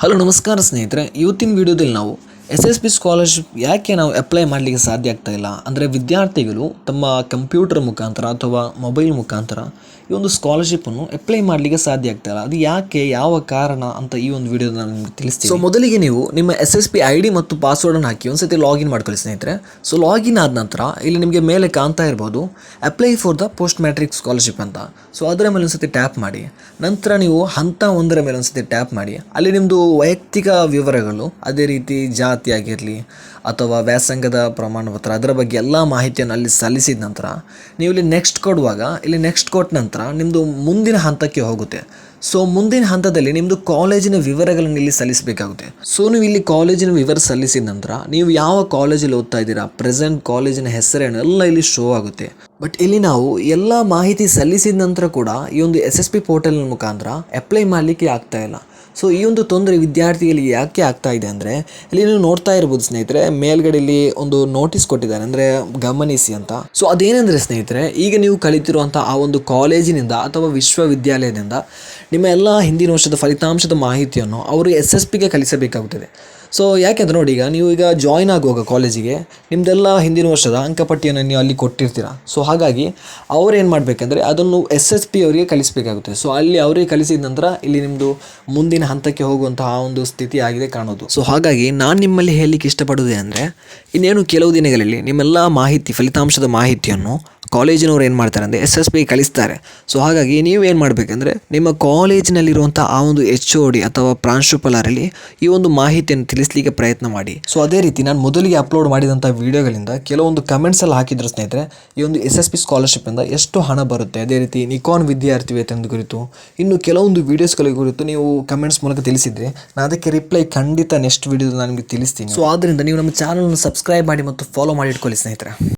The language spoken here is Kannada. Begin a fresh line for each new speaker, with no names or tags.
ಹಲೋ ನಮಸ್ಕಾರ ಸ್ನೇಹಿತರೆ, ಇವತ್ತಿನ ವಿಡಿಯೋದಲ್ಲಿ ನಾವು SSB ಸ್ಕಾಲರ್ಶಿಪ್ ಯಾಕೆ ನಾವು ಅಪ್ಲೈ ಮಾಡಲಿಕ್ಕೆ ಸಾಧ್ಯ ಆಗ್ತಾ ಇಲ್ಲ ಅಂದರೆ ವಿದ್ಯಾರ್ಥಿಗಳು ತಮ್ಮ ಕಂಪ್ಯೂಟರ್ ಮುಖಾಂತರ ಅಥವಾ ಮೊಬೈಲ್ ಮುಖಾಂತರ ಈ ಒಂದು ಸ್ಕಾಲರ್ಶಿಪ್ಪನ್ನು ಅಪ್ಲೈ ಮಾಡಲಿಕ್ಕೆ ಸಾಧ್ಯ ಆಗ್ತಾ ಇಲ್ಲ. ಅದು ಯಾಕೆ, ಯಾವ ಕಾರಣ ಅಂತ ಈ ಒಂದು ವಿಡಿಯೋದ ನಾನು ನಿಮಗೆ ತಿಳಿಸ್ತೀನಿ. ಸೊ ಮೊದಲಿಗೆ ನೀವು ನಿಮ್ಮ SSB ID ಮತ್ತು ಪಾಸ್ವರ್ಡನ್ನು ಹಾಕಿ ಒಂದ್ಸತಿ ಲಾಗಿನ್ ಮಾಡ್ಕೊಳ್ಳಿ ಸ್ನೇಹಿತರೆ. ಸೊ ಲಾಗಿನ್ ಆದ ನಂತರ ಇಲ್ಲಿ ನಿಮಗೆ ಮೇಲೆ ಕಾಣ್ತಾ ಇರ್ಬೋದು apply for the post matrix scholarship ಅಂತ. ಸೊ ಅದರ ಮೇಲೆ ಒಂದ್ಸತಿ ಟ್ಯಾಪ್ ಮಾಡಿ. ನಂತರ ನೀವು ಹಂತ 1ರ ಮೇಲೆ ಒಂದ್ಸತಿ ಟ್ಯಾಪ್ ಮಾಡಿ. ಅಲ್ಲಿ ನಿಮ್ಮದು ವೈಯಕ್ತಿಕ ವಿವರಗಳು, ಅದೇ ರೀತಿ ಜಾತಿ ಆಗಿರಲಿ ಅಥವಾ ವ್ಯಾಸಂಗದ ಪ್ರಮಾಣ ಪತ್ರ, ಅದರ ಬಗ್ಗೆ ಎಲ್ಲ ಮಾಹಿತಿಯನ್ನು ಅಲ್ಲಿ ಸಲ್ಲಿಸಿದ ನಂತರ ನೀವು ಇಲ್ಲಿ ನೆಕ್ಸ್ಟ್ ಕೊಡುವಾಗ ಇಲ್ಲಿ ನೆಕ್ಸ್ಟ್ ಕೊಟ್ಟ ನಂತರ ನಿಮ್ಮದು ಮುಂದಿನ ಹಂತಕ್ಕೆ ಹೋಗುತ್ತೆ. ಸೊ ಮುಂದಿನ ಹಂತದಲ್ಲಿ ನಿಮ್ಮದು ಕಾಲೇಜಿನ ವಿವರಗಳನ್ನು ಇಲ್ಲಿ ಸಲ್ಲಿಸಬೇಕಾಗುತ್ತೆ. ಸೊ ನೀವು ಇಲ್ಲಿ ಕಾಲೇಜಿನ ವಿವರ ಸಲ್ಲಿಸಿದ ನಂತರ ನೀವು ಯಾವ ಕಾಲೇಜಲ್ಲಿ ಓದ್ತಾ ಇದ್ದೀರಾ, ಪ್ರೆಸೆಂಟ್ ಕಾಲೇಜಿನ ಹೆಸರೇನು ಎಲ್ಲ ಇಲ್ಲಿ ಶೋ ಆಗುತ್ತೆ. ಬಟ್ ಇಲ್ಲಿ ನಾವು ಎಲ್ಲ ಮಾಹಿತಿ ಸಲ್ಲಿಸಿದ ನಂತರ ಕೂಡ ಈ ಒಂದು SSB ಪೋರ್ಟಲ್ ಮುಖಾಂತರ ಅಪ್ಲೈ ಮಾಡಲಿಕ್ಕೆ ಆಗ್ತಾ ಇಲ್ಲ. ಸೊ ಈ ಒಂದು ತೊಂದರೆ ವಿದ್ಯಾರ್ಥಿಗಳಿಗೆ ಯಾಕೆ ಆಗ್ತಾ ಇದೆ ಅಂದರೆ, ಇಲ್ಲಿ ನೀವು ನೋಡ್ತಾ ಇರ್ಬೋದು ಸ್ನೇಹಿತರೆ, ಮೇಲ್ಗಡೆ ಇಲ್ಲಿ ಒಂದು ನೋಟಿಸ್ ಕೊಟ್ಟಿದ್ದಾರೆ, ಅಂದರೆ ಗಮನಿಸಿ ಅಂತ. ಸೊ ಅದೇನೆಂದರೆ ಸ್ನೇಹಿತರೆ, ಈಗ ನೀವು ಕಲಿತಿರುವಂಥ ಆ ಒಂದು ಕಾಲೇಜಿನಿಂದ ಅಥವಾ ವಿಶ್ವವಿದ್ಯಾಲಯದಿಂದ ನಿಮ್ಮ ಎಲ್ಲ ಹಿಂದಿನ ವರ್ಷದ ಫಲಿತಾಂಶದ ಮಾಹಿತಿಯನ್ನು ಅವರು SSBಗೆ ಕಲಿಸಬೇಕಾಗುತ್ತದೆ. ಸೊ ಯಾಕೆಂದ್ರೆ ನೋಡಿ, ನೀವು ಈಗ ಜಾಯ್ನ್ ಆಗುವಾಗ ಕಾಲೇಜಿಗೆ ನಿಮ್ಮದೆಲ್ಲ ಹಿಂದಿನ ವರ್ಷದ ಅಂಕಪಟ್ಟಿಯನ್ನು ನೀವು ಅಲ್ಲಿ ಕೊಟ್ಟಿರ್ತೀರ. ಸೊ ಹಾಗಾಗಿ ಅವ್ರೇನು ಮಾಡಬೇಕಂದ್ರೆ ಅದನ್ನು SSB ಅವರಿಗೆ ಕಲಿಸಬೇಕಾಗುತ್ತೆ. ಸೊ ಅಲ್ಲಿ ಅವರಿಗೆ ಕಲಿಸಿದ ನಂತರ ಇಲ್ಲಿ ನಿಮ್ಮದು ಮುಂದಿನ ಹಂತಕ್ಕೆ ಹೋಗುವಂತಹ ಒಂದು ಸ್ಥಿತಿ ಆಗಿದೆ ಕಾಣೋದು. ಸೊ ಹಾಗಾಗಿ ನಾನು ನಿಮ್ಮಲ್ಲಿ ಹೇಳಲಿಕ್ಕೆ ಇಷ್ಟಪಡೋದೇ ಅಂದರೆ, ಇನ್ನೇನು ಕೆಲವು ದಿನಗಳಲ್ಲಿ ನಿಮ್ಮೆಲ್ಲ ಮಾಹಿತಿ, ಫಲಿತಾಂಶದ ಮಾಹಿತಿಯನ್ನು ಕಾಲೇಜಿನವ್ರು ಏನು ಮಾಡ್ತಾರೆ ಅಂದರೆ SSB ಕಲಿಸ್ತಾರೆ. ಸೊ ಹಾಗಾಗಿ ನೀವು ಏನು ಮಾಡಬೇಕಂದ್ರೆ ನಿಮ್ಮ ಕಾಲೇಜಿನಲ್ಲಿರುವಂಥ ಆ ಒಂದು HOD ಅಥವಾ ಪ್ರಾಂಶುಪಾಲರಲ್ಲಿ ಈ ಒಂದು ಮಾಹಿತಿಯನ್ನು ತಿಳಿಸ್ಲಿಕ್ಕೆ ಪ್ರಯತ್ನ ಮಾಡಿ. ಸೊ ಅದೇ ರೀತಿ ನಾನು ಮೊದಲಿಗೆ ಅಪ್ಲೋಡ್ ಮಾಡಿದಂಥ ವೀಡಿಯೋಗಳಿಂದ ಕೆಲವೊಂದು ಕಮೆಂಟ್ಸ್ ಎಲ್ಲ ಹಾಕಿದ್ರು ಸ್ನೇಹಿತರೆ, ಈ ಒಂದು SSB ಸ್ಕಾಲರ್ಶಿಪ್ಪಿಂದ ಎಷ್ಟು ಹಣ ಬರುತ್ತೆ, ಅದೇ ರೀತಿ ನಿಕಾನ್ ವಿದ್ಯಾರ್ಥಿ ವೇತನದ ಕುರಿತು ಇನ್ನು ಕೆಲವೊಂದು ವೀಡಿಯೋಸ್ಗಳ ಕುರಿತು ನೀವು ಕಮೆಂಟ್ಸ್ ಮೂಲಕ ತಿಳಿಸಿದರೆ ನಾನು ಅದಕ್ಕೆ ರಿಪ್ಲೈ ಖಂಡಿತ ನೆಕ್ಸ್ಟ್ ವೀಡಿಯೋದಲ್ಲಿ ನಾನು ನಿಮಗೆ ತಿಳಿಸ್ತೀನಿ. ಸೊ ಆದ್ದರಿಂದ ನೀವು ನಮ್ಮ ಚಾನಲ್ನ ಸಬ್ಸ್ಕ್ರೈಬ್ ಮಾಡಿ ಮತ್ತು ಫಾಲೋ ಮಾಡಿ ಇಟ್ಕೊಳ್ಳಿ ಸ್ನೇಹಿತರೆ.